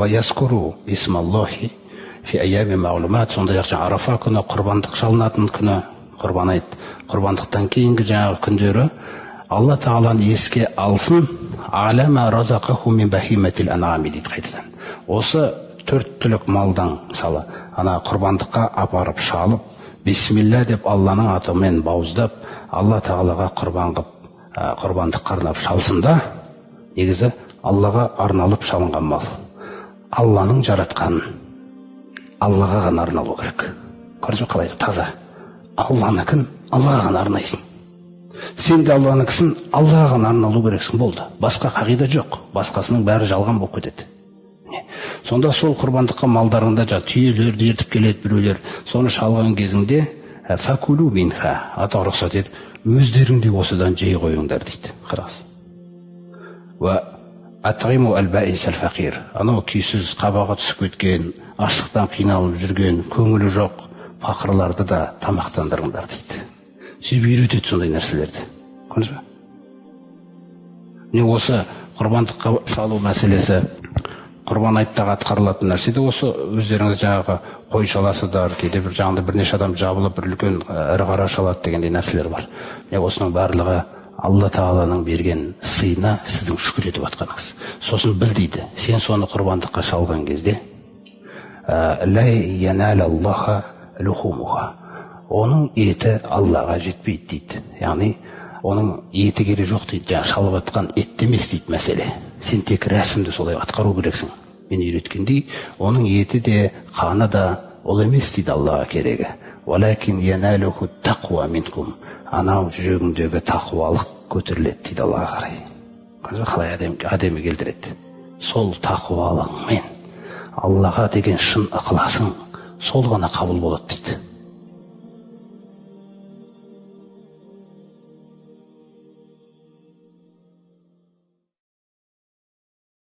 яскуру исмаллахи фи айями маулумат. Сондай-ақ жаңа Арафа күні, құрбандық шалынатын күні, құрбан айт, құрбандықтан кейінгі жаңағы күндері Алла Тағаланы еске алсын. Алама разақаху мин бахиматил ан'ами дейді қайтадан. Осы 4 түлік малдан, мысалы, ана құрбандыққа апарып шалып, бисмилля деп Алланың атымен бауыздап, Алла Тағалаға құрбан қып, құрбандыққа арнап шалсында, негізі Аллаға арналып шалынған мал. Алланың жаратқанын Аллаға ғана арналу керек. Көрсі қалай таза. Алланыкін Аллаға ғана арнайсың. Сен де Алланыкісін Аллаға ғана арналу керексің, болды. Басқа қағида жоқ. Басқасының бәрі жалған болып кетеді. Сонда сол құрбандыққа малдарында түйелерді ертіп келеді біреулер. Соны шалған кезінде факулу минха, ата рұқсат етіп, өздеріңде осыдан жей қойыңдар дейді. Қараңыз. Ва атғиму әл-бәис әл-фақир. Анау күйсіз, қабаға түсіп кеткен, аштықтан қиналып жүрген, көңілі жоқ фақырларды да тамақтандырыңдар дейді. Сөйтіп үйретеді сондай нәрселерді. Көрдіңіз бе? Міне осы құрбандыққа шалу мәселесі, құрбан айттағы атқарылатын нәрсе де осы. Өздеріңіз жаңағы қой шаласыздар, кейде бір жағында бірнеше адам жабылып бір үлкен ірі қара шалады дегендей нәрселер бар. Міне осының барлығы Алла Тағаланың берген сыйына сіздің шүкір етіп атқаныңыз. Сосын біл дейді, сен соны құрбандыққа шалған кезде ла яналаллаха лухумуха, оның еті Аллаға жетпейді дейді. Яғни оның еті керек жоқ дейді. Жаңа шалып атқан ет емес дейді мәселе. Сен тек рәсімді солай атқару керексің. Мен үйреткендей, оның еті де, қаны да ол емес дейді Аллаға керегі. Валакин яналуху тақуа минкум, анау жүрегіңдегі тақуалық көтеріледі дейді Аллаға қарай. Қалай әдемі келтіреді. Сол тақуалығыңмен Аллаға деген шын ықыласың сол ғана қабыл болады дейді.